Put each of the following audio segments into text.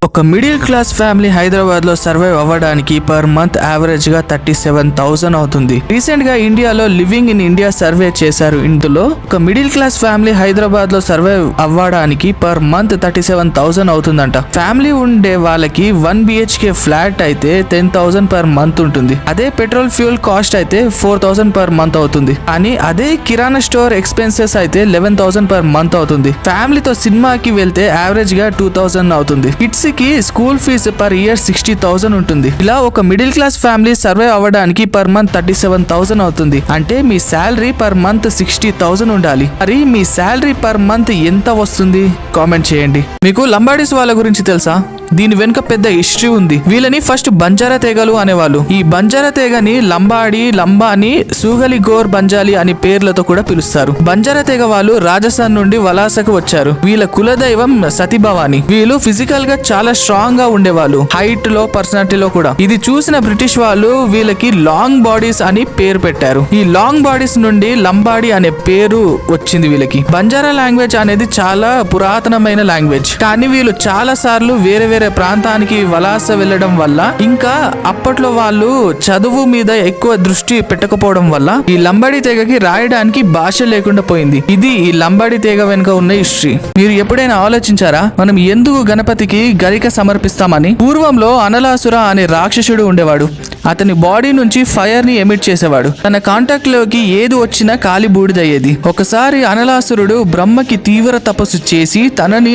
ఒక middle class family Hyderabad లో survive అవ్వడానికి పర్ మంత్ యావరేజ్ గా 37,000 అవుతుంది. రీసెంట్ గా ఇండియాలో లివింగ్ ఇన్ ఇండియా సర్వే చేశారు. ఇందులో ఒక మిడిల్ క్లాస్ ఫ్యామిలీ హైదరాబాద్ లో సర్వైవ్ అవ్వడానికి పర్ మంత్ 37,000 అవుతుందంట. ఫ్యామిలీ ఉండే వాళ్ళకి 1 BHK ఫ్లాట్ అయితే 10,000 పర్ మంత్ ఉంటుంది. అదే పెట్రోల్ ఫ్యూల్ కాస్ట్ అయితే 4,000 పర్ మంత్ అవుతుంది. కానీ అదే కిరాణా స్టోర్ ఎక్స్పెన్సెస్ అయితే 11,000 పర్ మంత్ అవుతుంది. ఫ్యామిలీతో సినిమాకి వెళ్తే యావరేజ్ గా 2,000 అవుతుంది. కిడ్స్ కి స్కూల్ ఫీజు పర్ ఇయర్ 60,000 ఉంటుంది. ఇలా ఒక మిడిల్ క్లాస్ ఫ్యామిలీ సర్వైవ్ అవ్వడానికి పర్ మంత్ 37,000 అవుతుంది. అంటే మీ శాలరీ పర్ మంత్ 60,000 ఉండాలి. మరి మీ శాలరీ పర్ మంత్ ఎంత వస్తుంది? కామెంట్ చేయండి. మీకు లంబాడీస్ వాళ్ళ గురించి తెలుసా? దీని వెనుక పెద్ద హిస్టరీ ఉంది. వీళ్ళని ఫస్ట్ బంజారా తెగలు అనేవాళ్ళు. ఈ బంజారా తెగని లంబాడి, లంబాని, సూగలి గోర్ బంజాలి అని పేర్లతో కూడా పిలుస్తారు. బంజారా తెగ వాళ్ళు రాజస్థాన్ నుండి వలసకు వచ్చారు. వీళ్ళ కులదైవం సతీభవాని. వీళ్ళు ఫిజికల్ గా చాలా స్ట్రాంగ్ గా ఉండేవాళ్ళు, హైట్ లో, పర్సనాలిటీలో కూడా. ఇది చూసిన బ్రిటిష్ వాళ్ళు వీళ్ళకి లాంగ్ బాడీస్ అని పేరు పెట్టారు. ఈ లాంగ్ బాడీస్ నుండి లంబాడి అనే పేరు వచ్చింది వీళ్ళకి. బంజారా లాంగ్వేజ్ అనేది చాలా పురాతనమైన లాంగ్వేజ్. కానీ వీళ్ళు చాలా సార్లు వేరే ప్రాంతానికి వలస వెళ్ళడం వల్ల, ఇంకా అప్పట్లో వాళ్ళు చదువు మీద ఎక్కువ దృష్టి పెట్టకపోవడం వల్ల ఈ లంబాడి తెగకి రాయడానికి భాష లేకుండా పోయింది. ఇది ఈ లంబాడి తెగ వెనుక ఉన్న హిస్టరీ. మీరు ఎప్పుడైనా ఆలోచించారా మనం ఎందుకు గణపతికి గరిక సమర్పిస్తామని? పూర్వంలో అనలాసుర అనే రాక్షసుడు ఉండేవాడు. అతని బాడీ నుంచి ఫైర్ ని ఎమిట్ చేసేవాడు. తన కాంటాక్ట్ లోకి ఏది వచ్చినా కాలి బూడిదయ్యేది. ఒకసారి అనలాసురుడు బ్రహ్మకి తీవ్ర తపస్సు చేసి తనని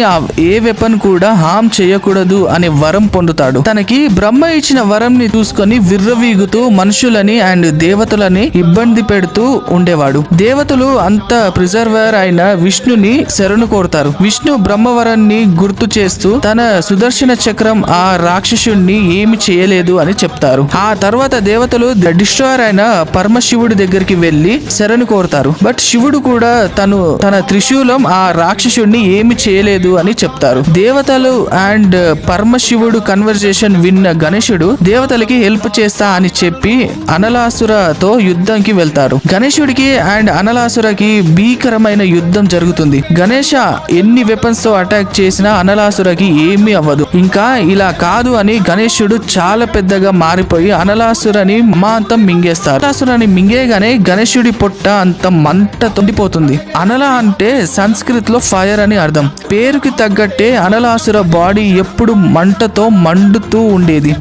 ఏ వెపన్ కూడా హామ్ చేయకూడదు అనే వరం పొందుతాడు. తనకి బ్రహ్మ ఇచ్చిన వరం ని చూసుకొని విర్రవీగుతూ మనుషులని అండ్ దేవతలని ఇబ్బంది పెడుతూ ఉండేవాడు. దేవతలు అంత ప్రిజర్వర్ అయిన విష్ణుని శరణు కోరుతారు. విష్ణు బ్రహ్మవరాన్ని గుర్తు చేస్తూ తన సుదర్శన చక్రం ఆ రాక్షసుడిని ఏమి చేయలేదు అని చెప్తారు. ఆ తర్వాత దేవతలు డిస్ట్రాయర్ అయిన పరమశివుడి దగ్గరికి వెళ్లి శరణు కోరుతారు. బట్ శివుడు కూడా తన త్రిశూలం ఆ రాక్షసుడిని ఏమి చేయలేదు అని చెప్తారు. దేవతలు అండ్ పరమశివుడు కన్వర్జేషన్ విన్న గణేశుడు దేవతలకి హెల్ప్ చేస్తా అని చెప్పి అనలాసురతో యుద్ధంకి వెళ్తారు. గణేశుడికి అండ్ అనలాసురకి భీకరమైన యుద్ధం జరుగుతుంది. గణేశ ఎన్ని వెపన్స్ తో అటాక్ చేసినా అనలాసురకి ఏమీ అవ్వదు. ఇంకా ఇలా కాదు అని గణేశుడు చాలా పెద్దగా మారిపోయి అనలాసురని అమాంతం మింగేస్తారు. అనలాసురని మింగేగానే గణేశుడి పొట్ట అంత మంట తొండిపోతుంది. అనల అంటే సంస్కృత్ లో ఫైర్ అని అర్థం. పేరుకి తగ్గట్టే అనలాసుర బాడీ ఎప్పుడు మంటతో మండుతూ ఉండేది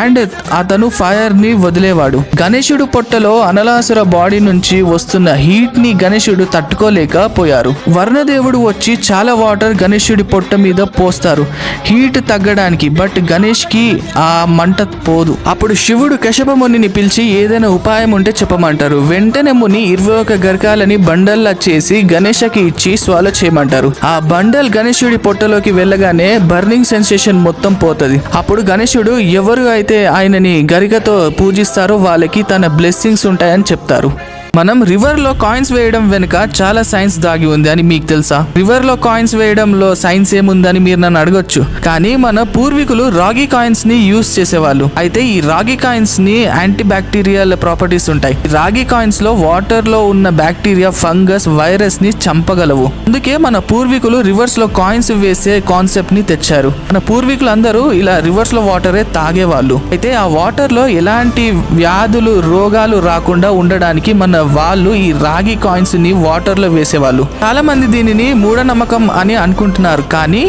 అండ్ అతను ఫైర్ ని వదిలేవాడు. గణేశుడు పొట్టలో అనలాసుర బాడీ నుంచి వస్తున్న హీట్ ని గణేశుడు తట్టుకోలేకపోయారు. వర్ణదేవుడు వచ్చి చాలా వాటర్ గణేశుడి పొట్ట మీద పోస్తారు హీట్ తగ్గడానికి. బట్ గణేష్ కి ఆ మంట పోదు. అప్పుడు శివుడు కశ్యప మునిని పిలిచి ఏదైనా ఉపాయం ఉంటే చెప్పమంటారు. వెంటనే ముని 21 గర్కాలని బండల్లా చేసి గణేశకి ఇచ్చి స్వాలో చేయమంటారు. ఆ బండల్ గణేశుడి పొట్టలోకి వెళ్ళగానే బర్నింగ్ సెన్సేషన్ మొత్తం పోతది. అప్పుడు గణేశుడు ఎవరు అయితే ఆయనని గరికతో పూజిస్తారో వాళ్ళకి తన బ్లెస్సింగ్స్ ఉంటాయని చెప్తారు. మనం రివర్ లో కాయిన్స్ వేయడం వెనుక చాలా సైన్స్ దాగి ఉంది అని మీకు తెలుసా? రివర్ లో కాయిన్స్ వేయడంలో సైన్స్ ఏముందని మీరు నన్ను అడగొచ్చు. కానీ మన పూర్వీకులు రాగి కాయిన్స్ ని యూజ్ చేసేవాళ్ళు. అయితే ఈ రాగి కాయిన్స్ ని యాంటీ బ్యాక్టీరియల్ ప్రాపర్టీస్ ఉంటాయి. రాగి కాయిన్స్ లో వాటర్ లో ఉన్న బ్యాక్టీరియా, ఫంగస్, వైరస్ ని చంపగలవు. అందుకే మన పూర్వీకులు రివర్స్ లో కాయిన్స్ వేసే కాన్సెప్ట్ ని తెచ్చారు. మన పూర్వీకులు అందరూ ఇలా రివర్స్ లో వాటరే తాగేవాళ్ళు. అయితే ఆ వాటర్ లో ఎలాంటి వ్యాధులు, రోగాలు రాకుండా ఉండడానికి మన వాళ్ళు ఈ రాగి కాయిన్స్ ని వాటర్ లో వేసేవాళ్ళు. చాలా మంది దీనిని మూఢనమ్మకం అని అనుకుంటున్నారు. కానీ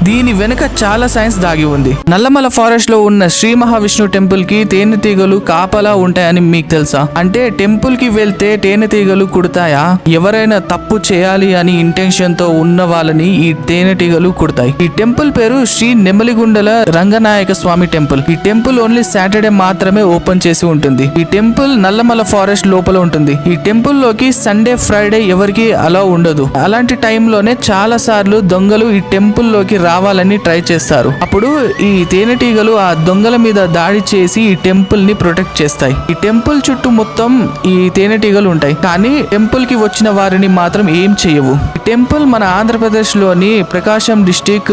దీని వెనుక చాలా సైన్స్ దాగి ఉంది. నల్లమల ఫారెస్ట్ లో ఉన్న శ్రీ మహావిష్ణు టెంపుల్ కి తేనెటీగలు కాపలా ఉంటాయని మీకు తెలుసా? అంటే టెంపుల్ కి వెళ్తే తేనెటీగలు కుడతాయా? ఎవరైనా తప్పు చేయాలి అని ఇంటెన్షన్ తో ఉన్న వాళ్ళని ఈ తేనెటీగలు కుడతాయి. ఈ టెంపుల్ పేరు శ్రీ నెమలిగుండల రంగనాయక స్వామి టెంపుల్. ఈ టెంపుల్ ఓన్లీ సాటర్డే మాత్రమే ఓపెన్ చేసి ఉంటుంది. ఈ టెంపుల్ నల్లమల ఫారెస్ట్ లోపల ఉంటుంది. ఈ టెంపుల్ లోకి సండే, ఫ్రైడే ఎవరికి అలా ఉండదు. అలాంటి టైంలోనే చాలా సార్లు దొంగలు ఈ టెంపుల్ లోకి రావాలని ట్రై చేస్తారు. అప్పుడు ఈ తేనెటీగలు ఆ దొంగల మీద దాడి చేసి ఈ టెంపుల్ ని ప్రొటెక్ట్ చేస్తాయి. ఈ టెంపుల్ చుట్టూ మొత్తం ఈ తేనెటీగలు ఉంటాయి. కానీ టెంపుల్ కి వచ్చిన వారిని మాత్రం ఏం చేయవు. ఈ టెంపుల్ మన ఆంధ్రప్రదేశ్ లోని ప్రకాశం డిస్టిక్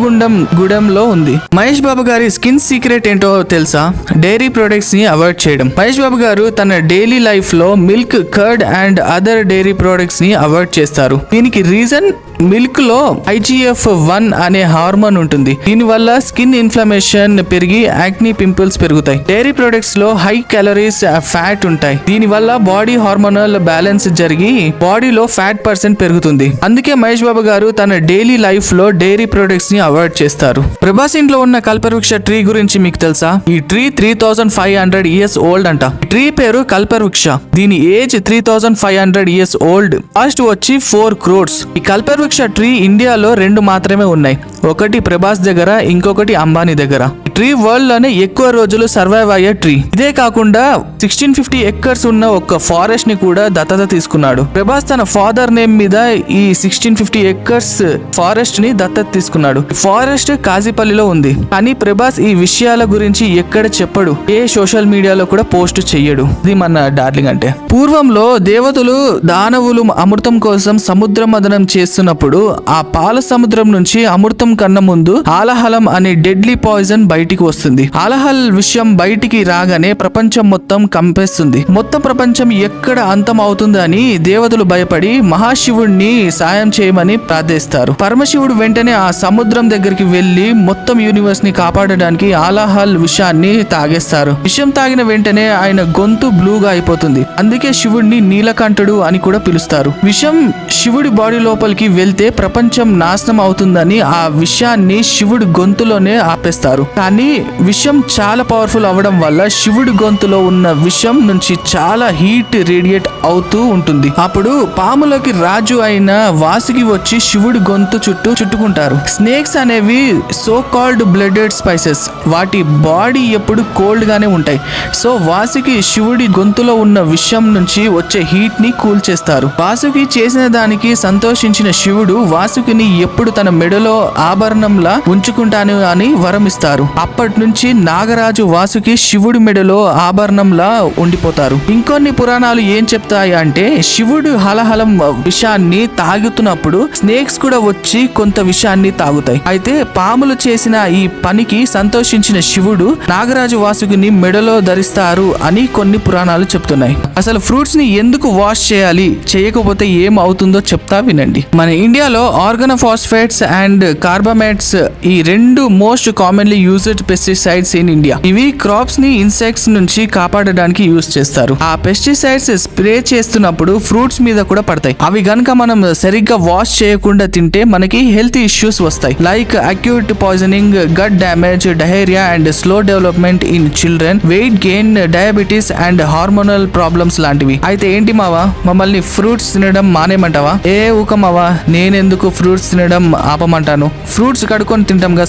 ఇసుకగుండంలో ఉంది. మహేష్ బాబు గారి స్కిన్ సీక్రెట్ ఏంటో తెలుసా? డైరీ ప్రొడక్ట్స్ ని అవాయిడ్ చేయడం. మహేష్ బాబు గారు తన డైలీ లైఫ్ లో milk milk, curd and other dairy products ని అవాయిడ్ చేస్తారు. దీనికి రీజన్ మిల్క్ లో IGF-1 అనే హార్మోన్ ఉంటుంది. దీని వల్ల స్కిన్ ఇన్ఫ్లమేషన్ పెరిగి యాక్నీ, పింపుల్స్ పెరుగుతాయి. డైరీ ప్రొడక్ట్స్ లో హై క్యాలరీస్, ఫ్యాట్ ఉంటాయి. దీని వల్ల బాడీ హార్మోనల్ బ్యాలెన్స్ జరిగి బాడీలో ఫ్యాట్ పర్సెంట్ పెరుగుతుంది. అందుకే మహేష్ బాబు గారు తన డైలీ లైఫ్ లో డైరీ ప్రొడక్ట్స్ ని అవాయిడ్ చేస్తారు. ప్రభాస్ ఇంట్లో ఉన్న కల్పవృక్ష ట్రీ గురించి మీకు తెలుసా? ఈ ట్రీ 3500 ఇయర్స్ ఓల్డ్ అంట. ట్రీ పేరు కల్పవృక్ష. దీని ఏజ్ 3500 ఇయర్స్ ఓల్డ్. కాస్ట్ వచ్చి 4 crores. ఈ కల్పవృక్ష ట్రీ ఇండియాలో 2 మాత్రమే ఉన్నాయి. ఒకటి ప్రభాస్ దగ్గర, ఇంకొకటి అంబానీ దగ్గర. ట్రీ వరల్డ్ లోనే ఎక్కువ రోజులు సర్వైవ్ అయ్యే ట్రీ. ఇదే కాకుండా 1650 acres ఉన్న ఒక ఫారెస్ట్ ని కూడా దత్తత తీసుకున్నాడు. ప్రభాస్ తన ఫాదర్ నేమ్ మీద ఈ 1650 acres ఫారెస్ట్ ని దత్తత తీసుకున్నాడు. ఫారెస్ట్ కాజీపల్లిలో ఉంది. కానీ ప్రభాస్ ఈ విషయాల గురించి ఎక్కడ చెప్పడు. ఏ సోషల్ మీడియాలో కూడా పోస్ట్ చెయ్యడు. ఇది మన డార్లింగ్ అంటే. పూర్వంలో దేవతలు, దానవులు అమృతం కోసం సముద్ర మదనం చేస్తున్నప్పుడు ఆ పాల సముద్రం నుంచి అమృతం కన్నా ముందు ఆలహలం అనే డెడ్లీ పాయిజన్ బయటికి వస్తుంది. ఆలహల్ విషయం బయటికి రాగానే ప్రపంచం మొత్తం కంపేస్తుంది. మొత్తం ప్రపంచం ఎక్కడ అంతం అవుతుందని దేవతలు భయపడి మహాశివుడిని సాయం చేయమని ప్రార్థిస్తారు. పరమశివుడు వెంటనే ఆ సముద్రం దగ్గరికి వెళ్లి మొత్తం యూనివర్స్ ని కాపాడడానికి ఆలహల్ విషాన్ని తాగేస్తారు. విషం తాగిన వెంటనే ఆయన గొంతు బ్లూగా అయిపోతుంది. అందుకే శివుడిని నీలకంఠుడు అని కూడా పిలుస్తారు. విషం శివుడి బాడీ లోపలికి వెళ్తే ప్రపంచం నాశనం అవుతుందని ఆ విషయాన్ని శివుడి గొంతులోనే ఆపేస్తారు. కానీ విషం చాలా పవర్ఫుల్ అవ్వడం వల్ల శివుడి గొంతులో ఉన్న విషం నుంచి చాలా హీట్ రేడియేట్ అవుతూ ఉంటుంది. అప్పుడు పాములకి రాజు అయిన వాసుకి వచ్చి శివుడి గొంతు చుట్టూ చుట్టుకుంటారు. స్నేక్స్ అనేవి సో కాల్డ్ బ్లడెడ్ స్పైసెస్. వాటి బాడీ ఎప్పుడు కోల్డ్ గానే ఉంటాయి. సో వాసుకి శివుడి గొంతులో ఉన్న విషం నుంచి వచ్చే హీట్ ని కూల్ చేస్తారు. వాసుకి చేసిన దానికి సంతోషించిన శివుడు వాసుకిని ఎప్పుడు తన మెడలో ఆభరణంలా ఉంచుకుంటాను అని వరం ఇస్తారు. అప్పటి నుంచి నాగరాజు వాసుకి శివుడి మెడలో ఆభరణంలా ఉండిపోతారు. ఇంకొన్ని పురాణాలు ఏం చెప్తాయి అంటే శివుడు హలహలం విషాన్ని తాగుతున్నప్పుడు స్నేక్స్ కూడా వచ్చి కొంత విషాన్ని తాగుతాయి. అయితే పాములు చేసిన ఈ పనికి సంతోషించిన శివుడు నాగరాజు వాసుకిని మెడలో ధరిస్తారు అని కొన్ని పురాణాలు చెప్తున్నాయి. అసలు ఫ్రూట్స్ ని ఎందుకు వాష్ చేయాలి, చేయకపోతే ఏం అవుతుందో చెప్తా వినండి. మన ఇండియాలో ఆర్గానోఫాస్ఫేట్స్ అండ్ కార్బమేట్స్ ఈ 2 most commonly used pesticides in India. ఇవి క్రాప్స్ ని ఇన్సెక్ట్స్ నుంచి కాపాడడానికి యూజ్ చేస్తారు. ఆ పెస్టిసైడ్స్ స్ప్రే చేస్తున్నప్పుడు ఫ్రూట్స్ మీద కూడా పడతాయి. అవి గనుక మనం సరిగ్గా వాష్ చేయకుండా తింటే మనకి హెల్త్ ఇష్యూస్ వస్తాయి. Like acute poisoning, gut damage, diarrhoea and slow development in children, weight gain, diabetes and hormonal problems లాంటివి. అయితే ఏంటి మావా, మమ్మల్ని ఫ్రూట్స్ తినడం మానేమంటావా? ఊకమావా, నేనెందుకు ఫ్రూట్స్ తినడం ఆపమంటాను? ఫ్రూట్స్ కడుక్కొని తింటాంగా,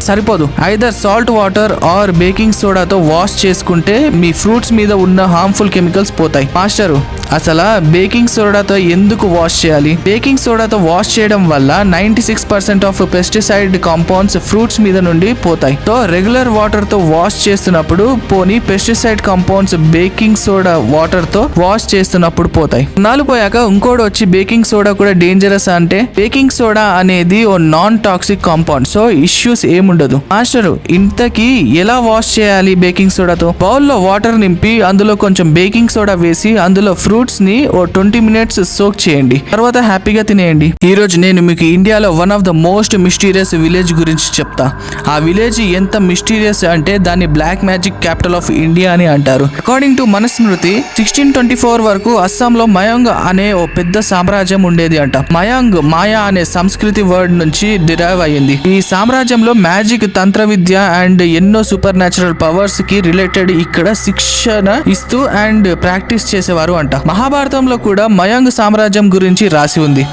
సరిపోదు. Either salt water or baking సోడాతో వాష్ చేసుకుంటే మీ ఫ్రూట్స్ మీద ఉన్న హార్మ్ఫుల్ కెమికల్స్ పోతాయి. మాస్టరు, అసలు బేకింగ్ సోడాతో ఎందుకు వాష్ చేయాలి? బేకింగ్ సోడాతో వాష్ చేయడం వల్ల 96% ఆఫ్ పెస్టిసైడ్ కాంపౌండ్స్ ఫ్రూట్స్ మీద నుండి పోతాయి. సో రెగ్యులర్ వాటర్ తో వాష్ చేస్తున్నప్పుడు పోని pesticide compounds baking soda water తో వాష్ చేస్తున్నప్పుడు పోతాయి. నాలుగు పోయాక ఇంకోటి వచ్చి బేకింగ్ సోడా కూడా డేంజరస్ అంటే బేకింగ్ సోడా అనేది ఓ non toxic compound. So issues ఏముండదు. మాస్టరు, ఇంతకీ ఎలా వాష్ చేయాలి బేకింగ్ సోడాతో? బౌల్లో వాటర్ నింపి అందులో కొంచెం బేకింగ్ సోడా వేసి అందులో ఫ్రూట్స్ ని ఓ 20 minutes సోక్ చేయండి. తర్వాత హ్యాపీగా తినేయండి. ఈ రోజు నేను మీకు ఇండియాలో one of the most mysterious village గురించి చెప్తా. ఆ విలేజ్ ఎంత మిస్టీరియస్ అంటే దాన్ని black magic capital of India అని అంటారు. అకార్డింగ్ టు మనుస్మృతి 1624 వరకు అస్సాంలో మయాంగ్ అనే ఓ పెద్ద సామ్రాజ్యం ఉండేది అంట. మయాంగ్ మాయా అనే సంస్కృతి వర్డ్ నుంచి డిరైవ్ అయ్యింది. ఈ సామ్రాజ్యంలో మ్యాజిక్, తంత్ర విద్య అండ్ ఎన్నో సూపర్ న్యాచురల్ పవర్స్ కి రిలేటెడ్ ఇక్కడ శిక్షణ ఇస్తూ అండ్ ప్రాక్టీస్ చేసేవారు అంట. మహాభారతంలో కూడా మయాంగ్ సామ్రాజ్యం గురించి రాసి ఉంది.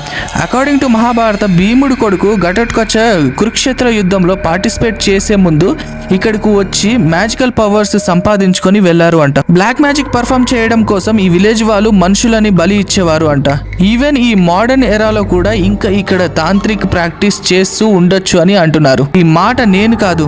అకార్డింగ్ టు మహాభారత, భీముడు కొడుకు ఘటోత్కచ కురుక్షేత్ర యుద్ధంలో పార్టిసిపేట్ చేసే ముందు ఇక్కడికి వచ్చి మ్యాజికల్ పవర్స్ సంపాదించుకొని వెళ్లారు అంట. బ్లాక్ మ్యాజిక్ పర్ఫామ్ చేయడం కోసం ఈ విలేజ్ వాళ్ళు మనుషులని బలి ఇచ్చేవారు అంట. ఈవెన్ ఈ మోడర్న్ ఎరాలో కూడా ఇంకా ఇక్కడ తాంత్రిక్ ప్రాక్టీస్ చేస్తూ ఉండొచ్చు అని అంటున్నారు. ఈ మాట నేను కాదు,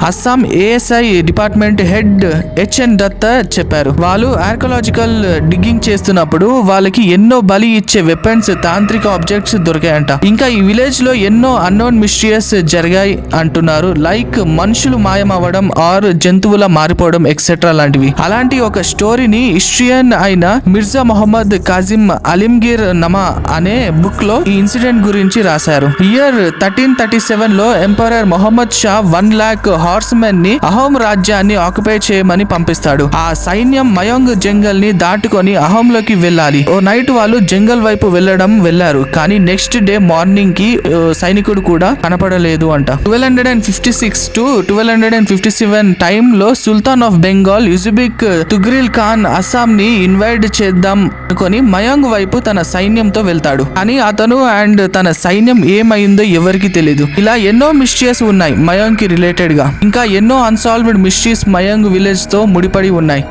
Assam ASI department head HN Datta చెప్పారు. వాళ్ళు ఆర్కియాలజికల్ డిగ్గింగ్ చేస్తున్నప్పుడు వాళ్ళకి ఎన్నో బలి ఇచ్చే వెపన్స్, తాంత్రిక ఆబ్జెక్ట్స్ దొరికాయంట. ఇంకా ఈ విలేజ్ లో ఎన్నో అన్నోన్ మిస్టీరియస్ జరిగాయి అంటున్నారు. లైక్ మనుషులు మాయమవ్వడం ఆర్ జంతువుల మారిపోవడం ఎక్సెట్రా లాంటివి. అలాంటి ఒక స్టోరీని హిస్టరియన్ అయిన మిర్జా మొహమ్మద్ కాజిం అలింగీర్ నమా అనే బుక్ లో ఈ ఇన్సిడెంట్ గురించి రాశారు. ఇయర్ 1337 లో emperor Mohammad Shah 1 lakh horsemen ని అహోం రాజ్యాన్ని ఆక్యుపై చేయమని పంపిస్తాడు. ఆ సైన్యం మయాంగ్ జంగల్ ని దాటుకొని అహోం లోకి వెళ్ళాలి. ఓ నైట్ వాళ్ళు జంగల్ వైపు వెళ్లారు. కానీ నెక్స్ట్ డే మార్నింగ్ కి సైనికుడు కూడా కనపడలేదు అంట. 1256 to 1257 టైమ్ లో సుల్తాన్ ఆఫ్ బెంగాల్ యుజుబిక్ తుగ్రిల్ ఖాన్ అస్సాం ని ఇన్వైట్ చేద్దాం అనుకొని మయాంగ్ వైపు తన సైన్యంతో వెళ్తాడు. కానీ అతను అండ్ తన సైన్యం ఏమైందో ఎవరికి తెలీదు. ఇలా ఎన్నో మిస్టరీస్ ఉన్నాయి మయాంగ్ కి రిలేటెడ్ గా. ఇంకా ఎన్నో అన్సాల్వ్డ్ మిస్టరీస్ మయాంగ్ విలేజ్ తో ముడిపడి ఉన్నాయి.